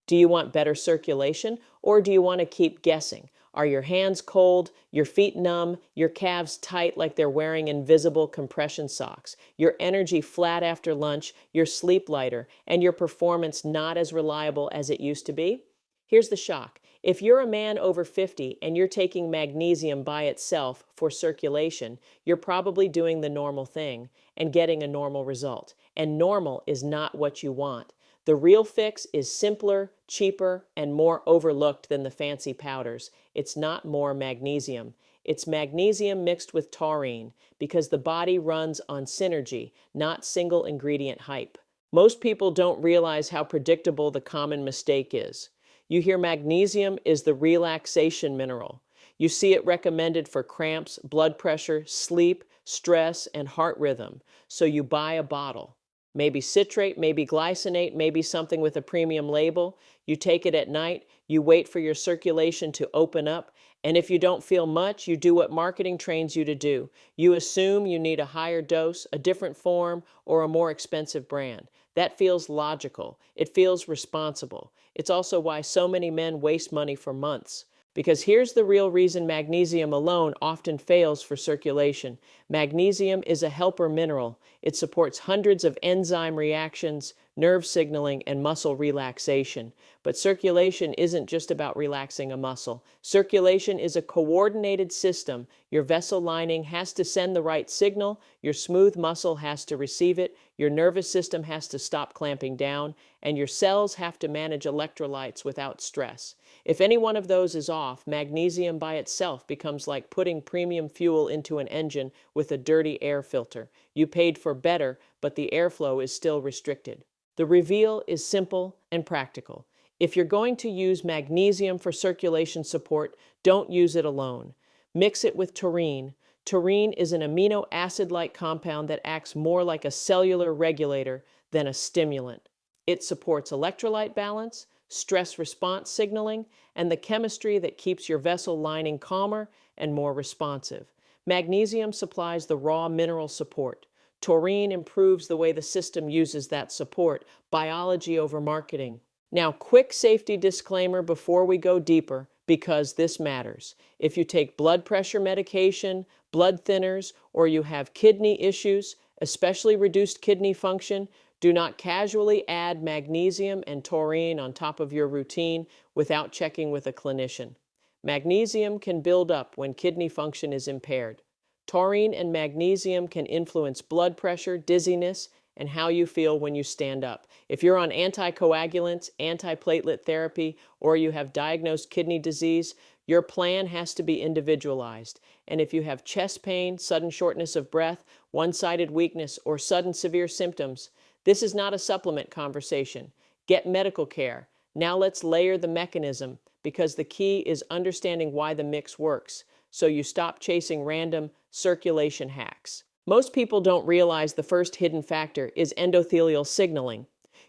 Do you want better circulation, or do you want to keep guessing? Are your hands cold, your feet numb, your calves tight like they're wearing invisible compression socks, your energy flat after lunch, your sleep lighter, and your performance not as reliable as it used to be? Here's the shock. If you're a man over 50 and you're taking magnesium by itself for circulation, you're probably doing the normal thing and getting a normal result. And normal is not what you want. The real fix is simpler, cheaper, and more overlooked than the fancy powders. It's not more magnesium. It's magnesium mixed with taurine, because the body runs on synergy, not single ingredient hype. Most people don't realize how predictable the common mistake is. You hear magnesium is the relaxation mineral. You see it recommended for cramps, blood pressure, sleep, stress, and heart rhythm. So you buy a bottle. Maybe citrate, maybe glycinate, maybe something with a premium label. You take it at night, you wait for your circulation to open up, and if you don't feel much, you do what marketing trains you to do. You assume you need a higher dose, a different form, or a more expensive brand. That feels logical. It feels responsible. It's also why so many men waste money for months. Because here's the real reason magnesium alone often fails for circulation. Magnesium is a helper mineral. It supports hundreds of enzyme reactions, nerve signaling, and muscle relaxation. But circulation isn't just about relaxing a muscle. Circulation is a coordinated system. Your vessel lining has to send the right signal, your smooth muscle has to receive it, your nervous system has to stop clamping down, and your cells have to manage electrolytes without stress. If any one of those is off, magnesium by itself becomes like putting premium fuel into an engine with a dirty air filter. You paid for better, but the airflow is still restricted. The reveal is simple and practical. If you're going to use magnesium for circulation support, don't use it alone. Mix it with taurine. Taurine is an amino acid-like compound that acts more like a cellular regulator than a stimulant. It supports electrolyte balance, stress response signaling, and the chemistry that keeps your vessel lining calmer and more responsive. Magnesium supplies the raw mineral support. Taurine improves the way the system uses that support, biology over marketing. Now, quick safety disclaimer before we go deeper, because this matters. If you take blood pressure medication, blood thinners, or you have kidney issues, especially reduced kidney function, do not casually add magnesium and taurine on top of your routine without checking with a clinician. Magnesium can build up when kidney function is impaired. Taurine and magnesium can influence blood pressure, dizziness, and how you feel when you stand up. If you're on anticoagulants, antiplatelet therapy, or you have diagnosed kidney disease, your plan has to be individualized. And if you have chest pain, sudden shortness of breath, one-sided weakness, or sudden severe symptoms, this is not a supplement conversation. Get medical care. Now let's layer the mechanism, because the key is understanding why the mix works, so you stop chasing random circulation hacks. Most people don't realize the first hidden factor is endothelial signaling.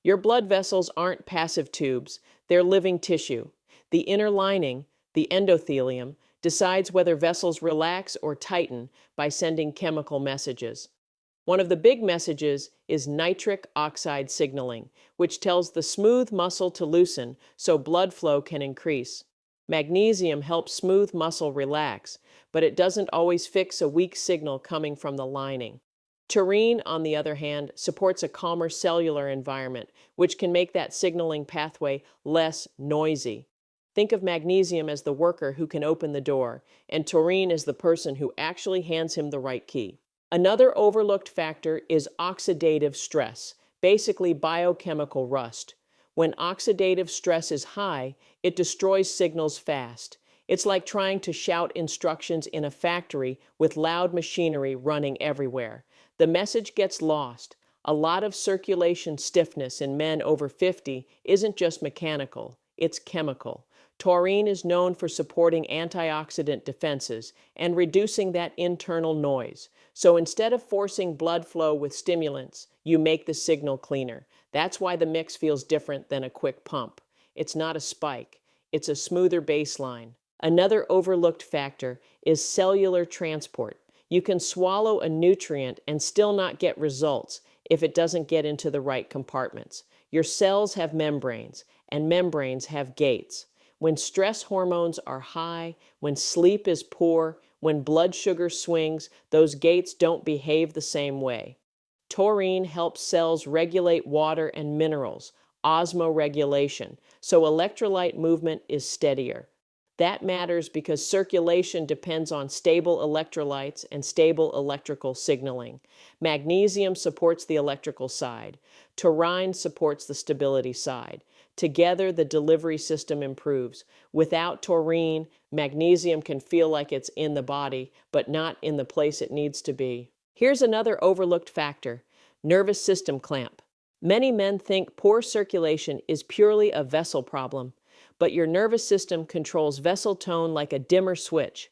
Your blood vessels aren't passive tubes, they're living tissue. The inner lining, the endothelium, decides whether vessels relax or tighten by sending chemical messages. One of the big messages is nitric oxide signaling, which tells the smooth muscle to loosen so blood flow can increase. Magnesium helps smooth muscle relax, but it doesn't always fix a weak signal coming from the lining. Taurine, on the other hand, supports a calmer cellular environment, which can make that signaling pathway less noisy. Think of magnesium as the worker who can open the door, and taurine as the person who actually hands him the right key. Another overlooked factor is oxidative stress, basically biochemical rust. When oxidative stress is high, it destroys signals fast. It's like trying to shout instructions in a factory with loud machinery running everywhere. The message gets lost. A lot of circulation stiffness in men over 50 isn't just mechanical, it's chemical. Taurine is known for supporting antioxidant defenses and reducing that internal noise. So instead of forcing blood flow with stimulants, you make the signal cleaner. That's why the mix feels different than a quick pump. It's not a spike, it's a smoother baseline. Another overlooked factor is cellular transport. You can swallow a nutrient and still not get results if it doesn't get into the right compartments. Your cells have membranes, and membranes have gates. When stress hormones are high, when sleep is poor, when blood sugar swings, those gates don't behave the same way. Taurine helps cells regulate water and minerals, osmoregulation, so electrolyte movement is steadier. That matters because circulation depends on stable electrolytes and stable electrical signaling. Magnesium supports the electrical side. Taurine supports the stability side. Together, the delivery system improves. Without taurine, magnesium can feel like it's in the body, but not in the place it needs to be. Here's another overlooked factor: nervous system clamp. Many men think poor circulation is purely a vessel problem, but your nervous system controls vessel tone like a dimmer switch.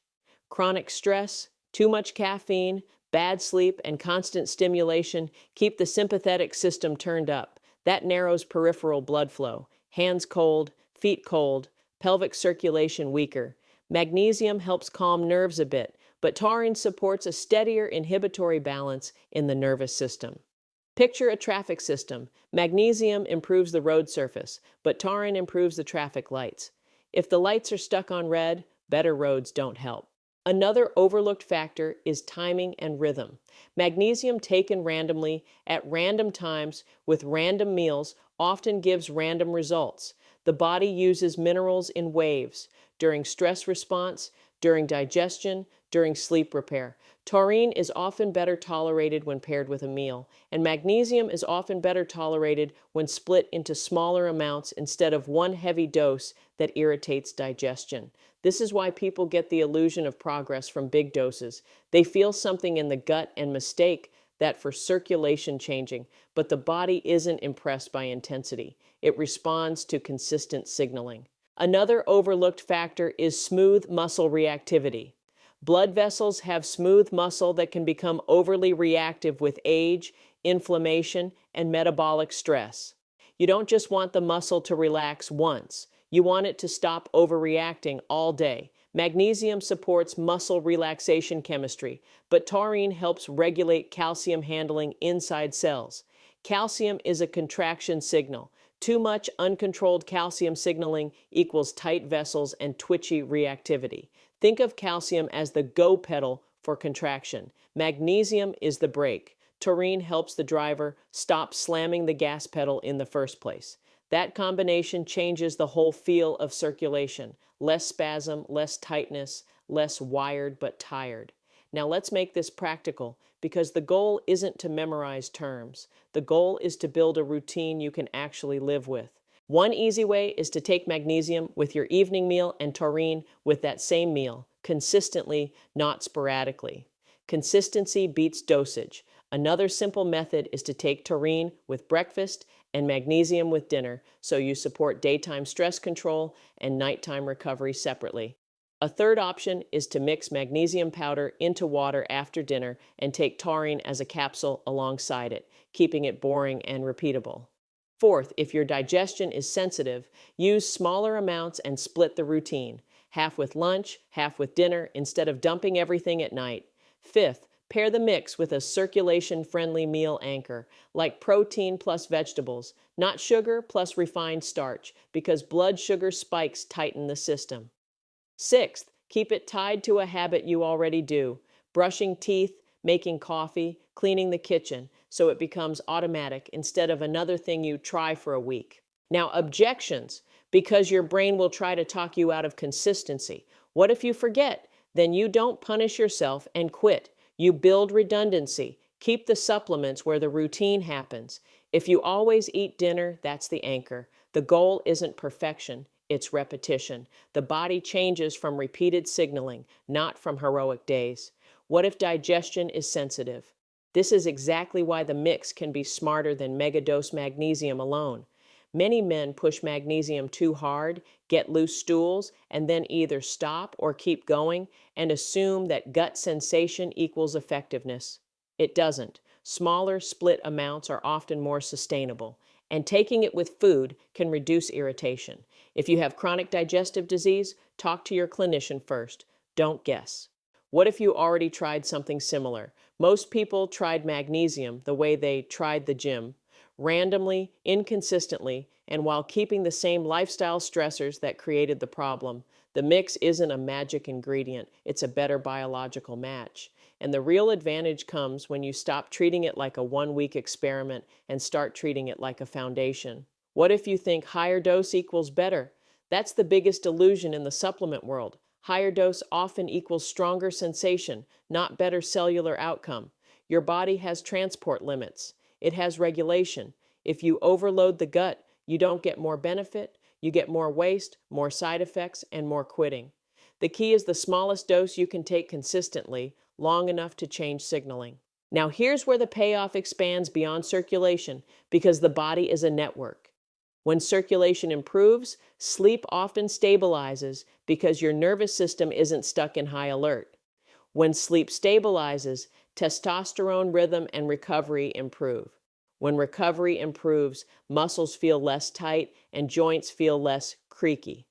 Chronic stress, too much caffeine, bad sleep, and constant stimulation keep the sympathetic system turned up. That narrows peripheral blood flow. Hands cold, feet cold, pelvic circulation weaker. Magnesium helps calm nerves a bit, but taurine supports a steadier inhibitory balance in the nervous system. Picture a traffic system. Magnesium improves the road surface, but taurine improves the traffic lights. If the lights are stuck on red, better roads don't help. Another overlooked factor is timing and rhythm. Magnesium taken randomly at random times with random meals often gives random results. The body uses minerals in waves during stress response, during digestion, during sleep repair. Taurine is often better tolerated when paired with a meal, and magnesium is often better tolerated when split into smaller amounts instead of one heavy dose that irritates digestion. This is why people get the illusion of progress from big doses. They feel something in the gut and mistake that for circulation changing, but the body isn't impressed by intensity. It responds to consistent signaling. Another overlooked factor is smooth muscle reactivity. Blood vessels have smooth muscle that can become overly reactive with age, inflammation, and metabolic stress. You don't just want the muscle to relax once. You want it to stop overreacting all day. Magnesium supports muscle relaxation chemistry, but taurine helps regulate calcium handling inside cells. Calcium is a contraction signal. Too much uncontrolled calcium signaling equals tight vessels and twitchy reactivity. Think of calcium as the go pedal for contraction. Magnesium is the brake. Taurine helps the driver stop slamming the gas pedal in the first place. That combination changes the whole feel of circulation. Less spasm, less tightness, less wired but tired. Now let's make this practical, because the goal isn't to memorize terms. The goal is to build a routine you can actually live with. One easy way is to take magnesium with your evening meal and taurine with that same meal, consistently, not sporadically. Consistency beats dosage. Another simple method is to take taurine with breakfast and magnesium with dinner, so you support daytime stress control and nighttime recovery separately. A third option is to mix magnesium powder into water after dinner and take taurine as a capsule alongside it, keeping it boring and repeatable. Fourth, if your digestion is sensitive, use smaller amounts and split the routine. Half with lunch, half with dinner, instead of dumping everything at night. Fifth, pair the mix with a circulation-friendly meal anchor, like protein plus vegetables, not sugar plus refined starch, because blood sugar spikes tighten the system. Sixth, keep it tied to a habit you already do: brushing teeth, making coffee, cleaning the kitchen, so it becomes automatic instead of another thing you try for a week. Now, objections, because your brain will try to talk you out of consistency. What if you forget? Then you don't punish yourself and quit. You build redundancy. Keep the supplements where the routine happens. If you always eat dinner, that's the anchor. The goal isn't perfection, it's repetition. The body changes from repeated signaling, not from heroic days. What if digestion is sensitive? This is exactly why the mix can be smarter than megadose magnesium alone. Many men push magnesium too hard, get loose stools, and then either stop or keep going and assume that gut sensation equals effectiveness. It doesn't. Smaller split amounts are often more sustainable, and taking it with food can reduce irritation. If you have chronic digestive disease, talk to your clinician first. Don't guess. What if you already tried something similar? Most people tried magnesium the way they tried the gym: randomly, inconsistently, and while keeping the same lifestyle stressors that created the problem. The mix isn't a magic ingredient, it's a better biological match. And the real advantage comes when you stop treating it like a 1 week experiment and start treating it like a foundation. What if you think higher dose equals better? That's the biggest illusion in the supplement world. Higher dose often equals stronger sensation, not better cellular outcome. Your body has transport limits. It has regulation. If you overload the gut, you don't get more benefit, you get more waste, more side effects, and more quitting. The key is the smallest dose you can take consistently, long enough to change signaling. Now here's where the payoff expands beyond circulation, because the body is a network. When circulation improves, sleep often stabilizes because your nervous system isn't stuck in high alert. When sleep stabilizes, testosterone rhythm and recovery improve. When recovery improves, muscles feel less tight and joints feel less creaky.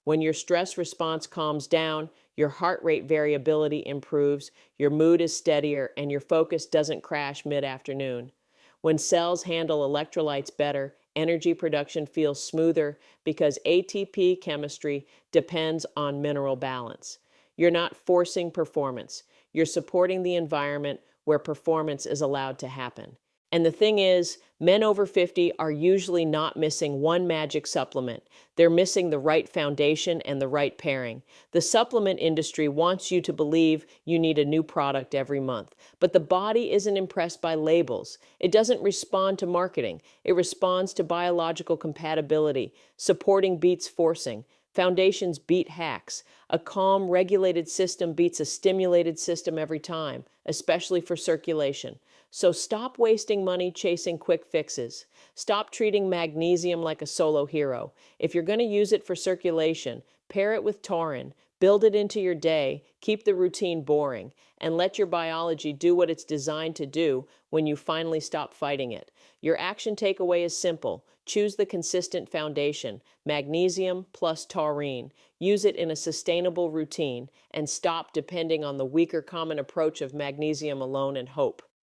When your stress response calms down, your heart rate variability improves, your mood is steadier, and your focus doesn't crash mid-afternoon. When cells handle electrolytes better, energy production feels smoother because ATP chemistry depends on mineral balance. You're not forcing performance. You're supporting the environment where performance is allowed to happen. And the thing is, men over 50 are usually not missing one magic supplement. They're missing the right foundation and the right pairing. The supplement industry wants you to believe you need a new product every month, but the body isn't impressed by labels. It doesn't respond to marketing. It responds to biological compatibility. Supporting beats forcing. Foundations beat hacks. A calm, regulated system beats a stimulated system every time, especially for circulation. So stop wasting money chasing quick fixes. Stop treating magnesium like a solo hero. If you're going to use it for circulation, pair it with taurine, build it into your day, keep the routine boring, and let your biology do what it's designed to do when you finally stop fighting it. Your action takeaway is simple. Choose the consistent foundation, magnesium plus taurine. Use it in a sustainable routine, and stop depending on the weaker common approach of magnesium alone and hope.